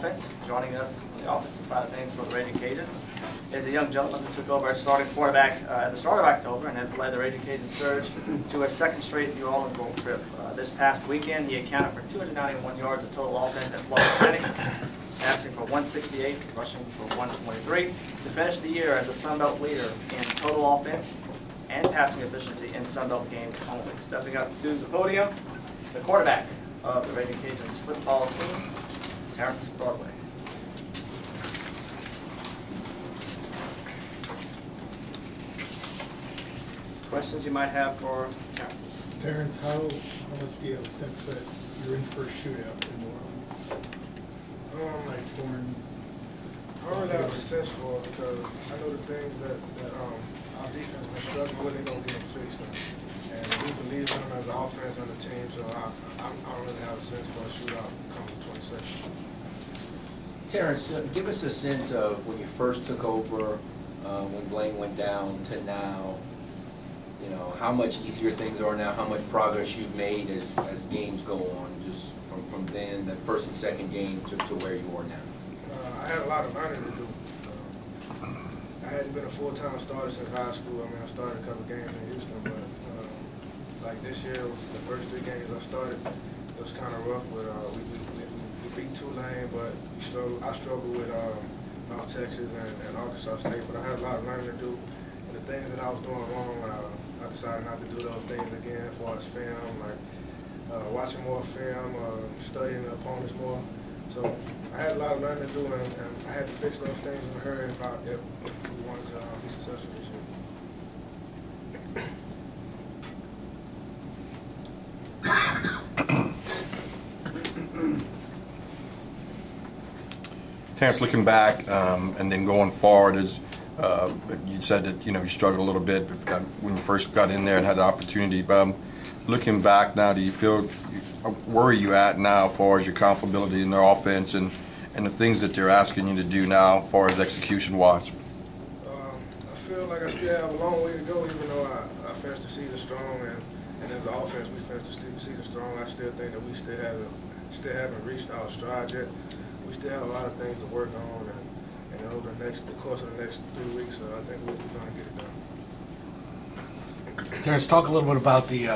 offense. Joining us on the offensive side of things for the Raging Cajuns is a young gentleman who took over as starting quarterback at the start of October and has led the Raging Cajun surge to a second straight New Orleans Bowl trip. This past weekend, he accounted for 291 yards of total offense at Florida Atlantic, passing for 168, rushing for 123, to finish the year as a Sun Belt leader in total offense and passing efficiency in Sun Belt games only. Stepping up to the podium, the quarterback of the Raging Cajuns football team, Terrence Broadway. Questions you might have for Terrence? Terrence, how much do you have a sense that you're in for a shootout in New Orleans? High scoring. I don't really have a sense for it because I know the things that our defense has been struggling with, they're going to get them fixed. And we believe in them as an offense on the team, so I don't really have a sense for a shootout coming 22nd. Terrence, give us a sense of when you first took over, when Blaine went down to now. You know, how much easier things are now, how much progress you've made as games go on, just from then, that first and second game to where you are now. I had a lot of learning to do. I hadn't been a full-time starter since high school. I mean, I started a couple games in Houston, but like this year, the first 3 games I started, it was kind of rough. With we beat Tulane, but I struggled with North Texas and Arkansas State. But I had a lot of learning to do, and the things that I was doing wrong, I decided not to do those things again. As far as film, like watching more film, studying the opponents more. So I had a lot of learning to do, and I had to fix those things in a hurry if we wanted to be successful this year. Terrence, looking back and then going forward, as you said that you struggled a little bit when you first got in there and had the opportunity. But looking back now, do you feel where are you at now as far as your comfortability in their offense and the things that they're asking you to do now as far as execution-wise? I feel like I still have a long way to go, even though I finished the season strong, and as an offense we finished the season strong. I still think that we still haven't reached our stride yet. We still have a lot of things to work on, and over the course of the next 3 weeks, I think we're going to get it done. Terrence, talk a little bit about the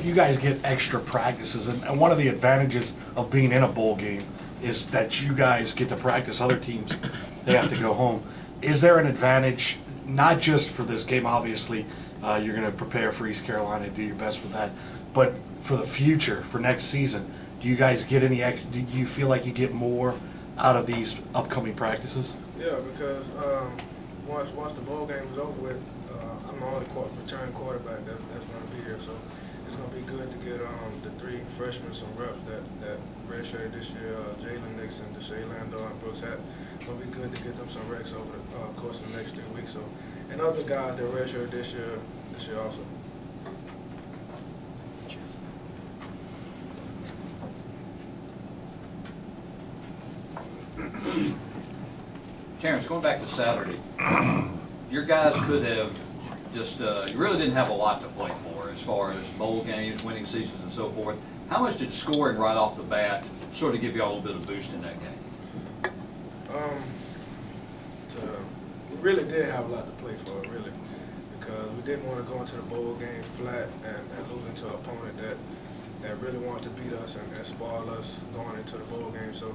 you guys get extra practices, and one of the advantages of being in a bowl game is that you guys get to practice. Other teams, they have to go home. Is there an advantage, not just for this game, obviously, you're going to prepare for East Carolina, do your best for that, but for the future, for next season, do you guys get any extra, do you feel like you get more out of these upcoming practices? Yeah, because once the bowl game is over with, I'm the only returning quarterback that's going to be here, so it's going to be good to get the 3 freshmen some reps that redshirted this year, Jalen Nixon, Deshae Landau, and Brooks Hatt. It's going to be good to get them some reps over the course of the next 3 weeks. So, and other guys that redshirted this year also. Terrence, going back to Saturday, your guys could have just, you really didn't have a lot to play for as far as bowl games, winning seasons, and so forth. How much did scoring right off the bat sort of give you all a little bit of boost in that game? We really did have a lot to play for, really, because we didn't want to go into the bowl game flat and losing to an opponent that really wanted to beat us and spoil us going into the bowl game. So,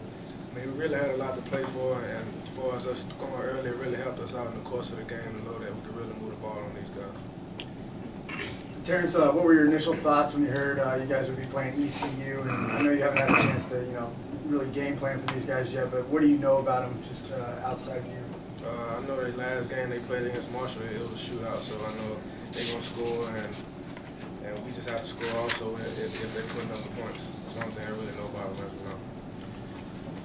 I mean, we really had a lot to play for, and as far as us going early, it really helped us out in the course of the game to know that we could really move the ball on these guys. Terrence, what were your initial thoughts when you heard you guys would be playing ECU? And I know you haven't had a chance to, really game plan for these guys yet, but what do you know about them just outside you? I know the last game they played against Marshall, it was a shootout, so I know they're going to score, and we just have to score also if they're putting up the points. That's one thing I really know about them as well.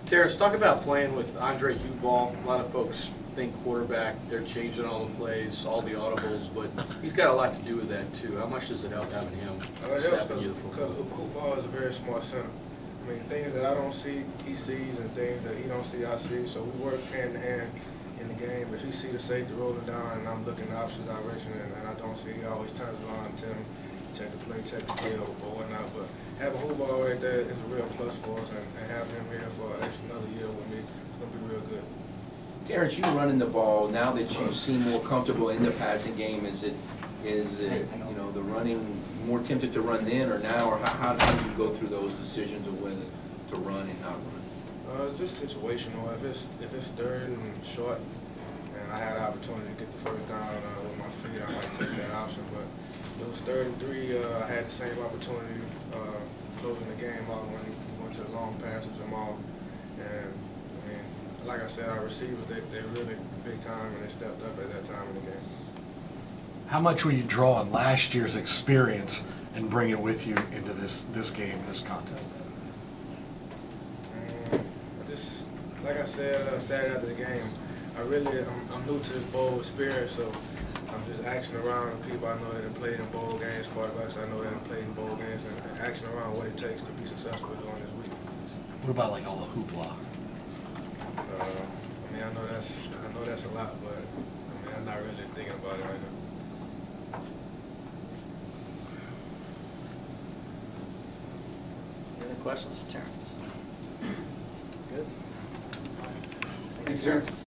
Terrence, talk about playing with Andre Huball. A lot of folks think quarterback, they're changing all the plays, all the audibles, but he's got a lot to do with that too. How much does it help having him? It helps because Huball is a very smart center. I mean, things that I don't see, he sees, and things that he don't see, I see. So we work hand in hand in the game. If he see the safety rolling down and I'm looking the opposite direction and I don't see, he always turns around and tell me, check the play or whatnot. But having Huball right there is a real plus for us, and having him here for another year with me gonna be real good. Terrence, you running the ball, now that you seem more comfortable in the passing game, is it, you know, the running, more tempted to run then or now, or how do you go through those decisions of whether to run and not run? It's just situational. If it's third and short, and I had the opportunity to get the first down with my feet, I might take that option. But it was 3rd and 3. I had the same opportunity closing the game out when we went to the long pass with Jamal. And I mean, like I said, our receivers they really big time and they stepped up at that time in the game. How much will you draw on last year's experience and bring it with you into this game, this contest? Like I said Saturday after the game, I'm new to this bowl experience, so I'm just asking around the people I know that have played in bowl games, quarterbacks I know that have played in bowl games, and asking around what it takes to be successful during this week. What about like all the hoopla? I mean, I know that's a lot, but I mean, I'm not really thinking about it right now. Any other questions for Terrence? Good. Thanks, sir.